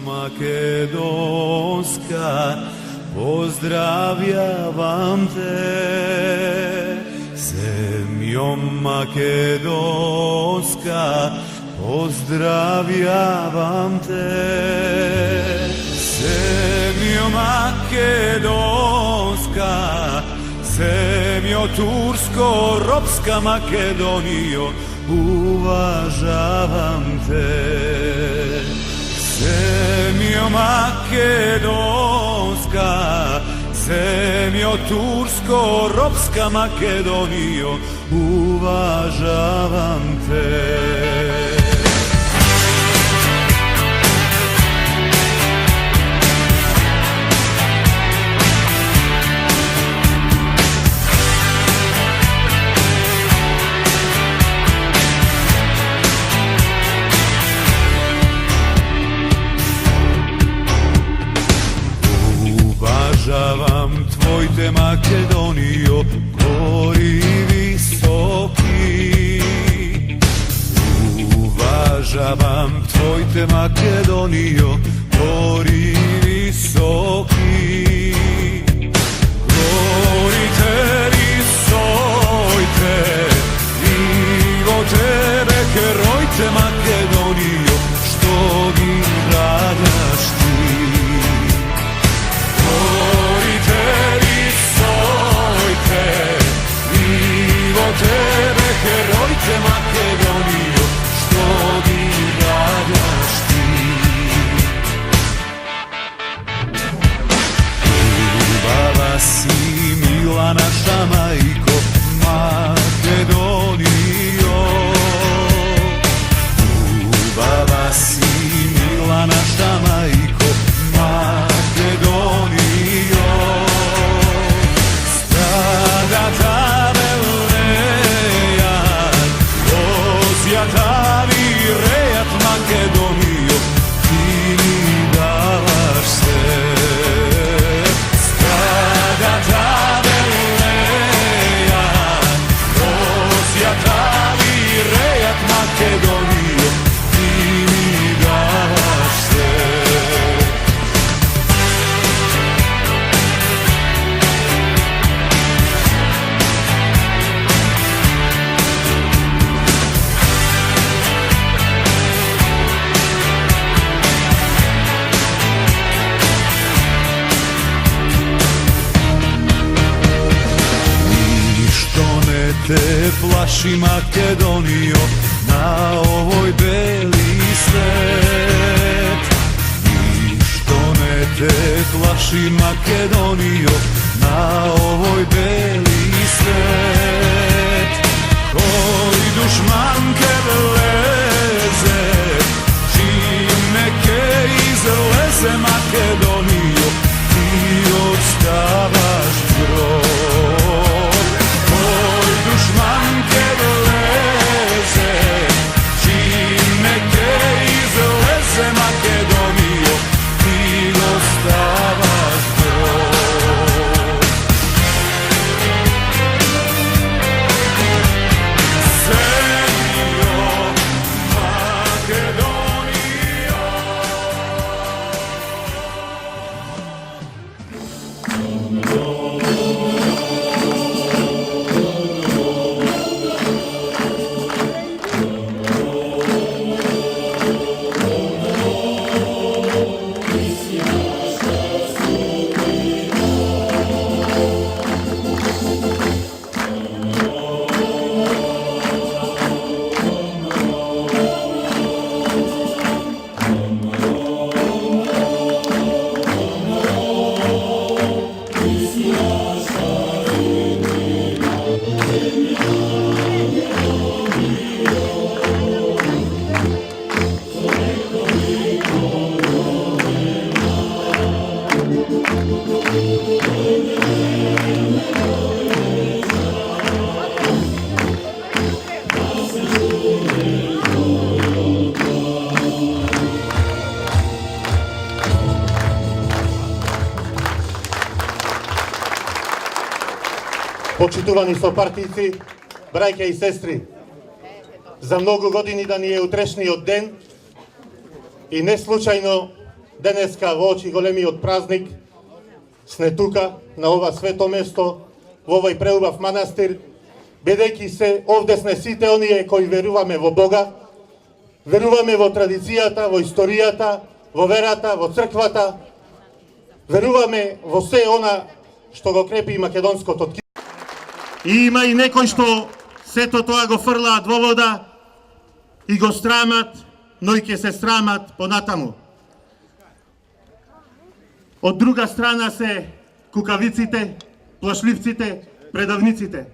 Makedonska, pozdravljavam te. Zemljo Makedonska, pozdravljavam te. Zemljo Makedonska, zemljo tursko-ropska Makedonijo, uvažavam te. Zemljo Makedonska, zemljo tursko-ropska Makedonijo, uvažavam te. Uvažavam tvoj te Makedonijo, gori visoki. Uvažavam tvoj te Makedonijo, gori visoki. Gorite visojte, Ivo tebe herojte Makedonijo, što gi radaš ti. Tebe, herojte Makedonijo, što gi radaš ti. Ljubava si mila naša majko, Makedonijo. Ljubava si mila naša majko, Makedonijo. Stradata Jatavi rejat Makedonijo, ti mi davaš se. Stradata velejat, Jatavi rejat Makedonijo, ti mi davaš se. Te plaši Makedonijo, na ovoj beli svet. Ništo ne te plaši Makedonijo, na ovoj beli svet. Koji dušmanke vleze, čim neke izleze Makedonijo, ti odstavaš grob. Dušmanke vleze, čim neke izleze Makedonijo, ti ostavaš grob. Zemljo Makedonijo. Почитувани сопартици, браќа и сестри, за многу години да ни е утрешниот ден и не случајно денеска во очи големиот празник сме тука на ова свето место, во овој преубав манастир, бидејќи се овде сме сите оние кои веруваме во Бога, веруваме во традицијата, во историјата, во верата, во црквата, веруваме во се она што го крепи македонското тки. И има и некои што сето тоа го фрлаат во вода и го страмат, но и ќе се срамат понатаму. Од друга страна се кукавиците, плашливците, предавниците.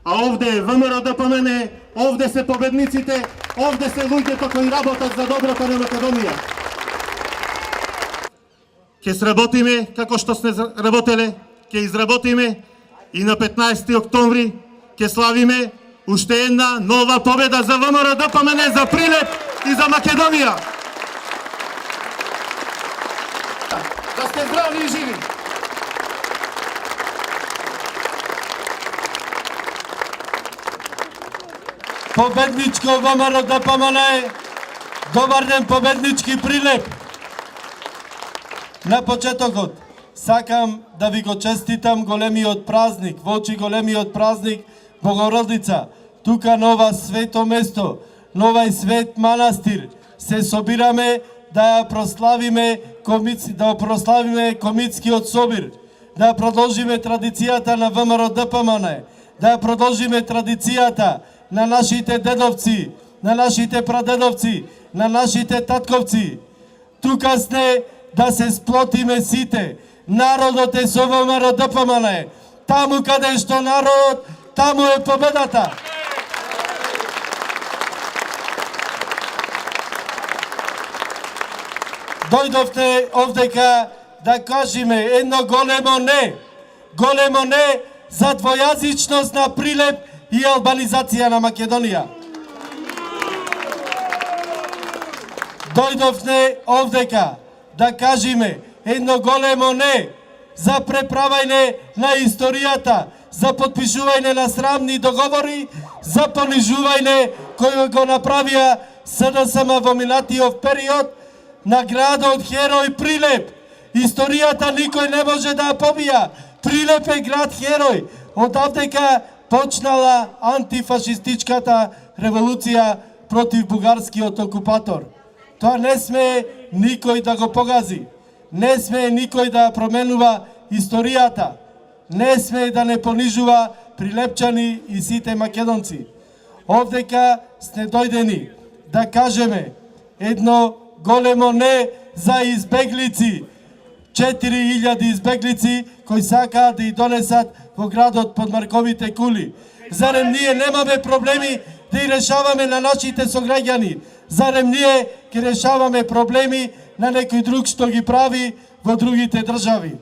А овде е ВМРО ДПМН, овде се победниците, овде се луѓето кои работат за доброто на Македонија. Ќе сработиме како што сме работеле, ќе изработиме и на 15 октомври ќе славиме уште една нова победа за ВМРО ДПМН, за Прилеп и за Македонија. Да сте здрави и живи! Победничко ВМРО ДПМН, добар ден победнички Прилеп. На почетокот сакам да ви го честитам големиот празник, во очи големиот празник Богородица. Тука на ова свето место, на овај свет манастир, се собираме да прославиме Комитскиот собир, да продолжиме традицијата на ВМРО ДПМН, да продолжиме традицијата на нашите дедовци, на нашите прадедовци, на нашите татковци. Тука сте да се сплотиме сите. Народот е со ВМРО ДПМН. Таму каде што народ, таму е победата. Дојдовте овдека да кажеме едно големо не за двојазичност на Прилеп и албанизација на Македонија. Дојдовте овдека да кажеме едно големо не за преправање на историјата, за подпишување на срамни договори, за понижување кој го направија СДСМ во минатиот период на градот Херој Прилеп. Историјата никој не може да ја побија. Прилеп е град Херој. Одавдека почнала антифашистичката револуција против бугарскиот окупатор. Тоа не сме никој да го погази. Не сме никој да променува историјата. Не сме да не понижува прилепчани и сите македонци. Овдека сте дојдени да кажеме едно големо не за избеглици. 4000 избеглици кои сакаат да и донесат во градот под Марковите кули. Зарем ние немаме проблеми да и решаваме на нашите сограѓани? Зарем ние ќе решаваме проблеми на некој друг што ги прави во другите држави?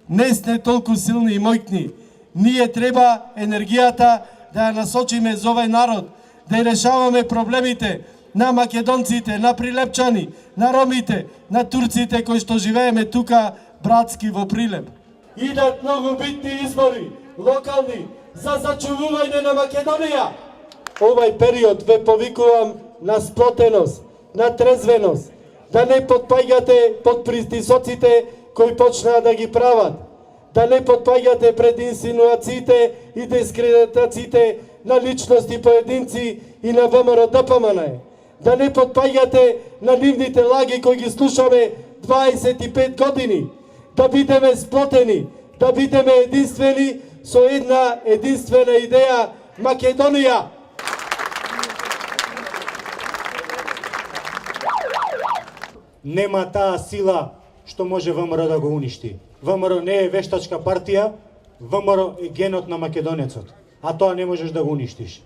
Не сте толку силни и мојкни. Ние треба енергијата да ја насочиме за овој народ, да и решаваме проблемите на македонците, на прилепчани, на ромите, на турците кои што живееме тука братски во Прилеп. Идат многу битни избори, локални, за зачувување на Македонија. Овај период ве повикувам на сплотеност, на трезвеност, да не потпаѓате под притисоците кои почнаа да ги прават, да не потпаѓате пред инсинуациите и дискредитациите на личности поединци и на ВМРО ДПМН, да не потпаѓате на нивните лаги кои ги слушаме 25 години, да бидеме сплотени, да бидеме единствени со една единствена идеја Македонија. Нема таа сила што може ВМРО да го уништи. ВМРО не е вештачка партија, ВМРО е генот на македонецот, а тоа не можеш да го уништиш.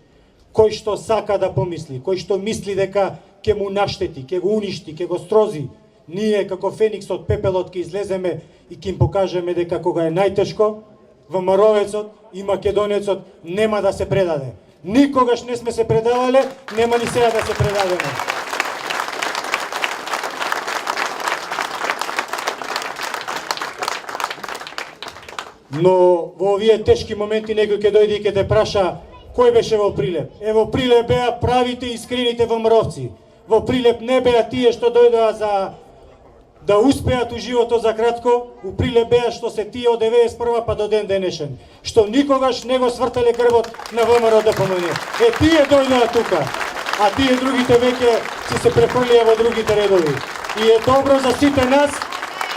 Кој што сака да помисли, кој што мисли дека ќе му наштети, ќе го уништи, ќе го стрози, ние како феникс од пепелот ќе излеземе и ќе им покажеме дека кога е најтешко, ВМРО-вецот и македонецот нема да се предаде. Никогаш не сме се предавале, нема ни сега да се предадеме. Но во овие тешки моменти некој ќе дојде и ќе те праша кој беше во Прилеп. Во Прилеп беа правите и искрените ВМРО-вци. Во Прилеп не беа тие што дојдоа за да успеат у животот за кратко, у прилеп беа што се тие од 91 па до ден денешен, што никогаш не го свртале грбот на ВМРО ДПМН. Тие дојдоа тука, а тие другите веќе се префрлија во другите редови. И е добро за сите нас,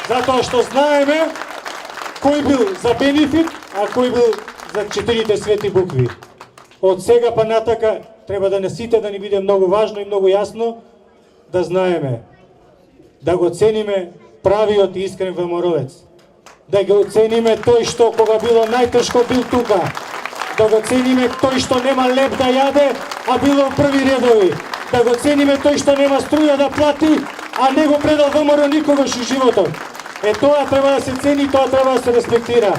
затоа што знаеме кој бил за бенефит, а кој бил за четирите свети букви. Од сега па натака треба да не сите да ни биде многу важно и многу јасно да знаеме, да го цениме правиот и искрен ВМРО-вец, да го цениме тој што кога било најтешко бил тука, да го цениме тој што нема леп да јаде, а било в први редови, да го цениме тој што нема струја да плати, а не го предал ВМРО никогаш у животот. Тоа треба да се цени, тоа треба да се респектира.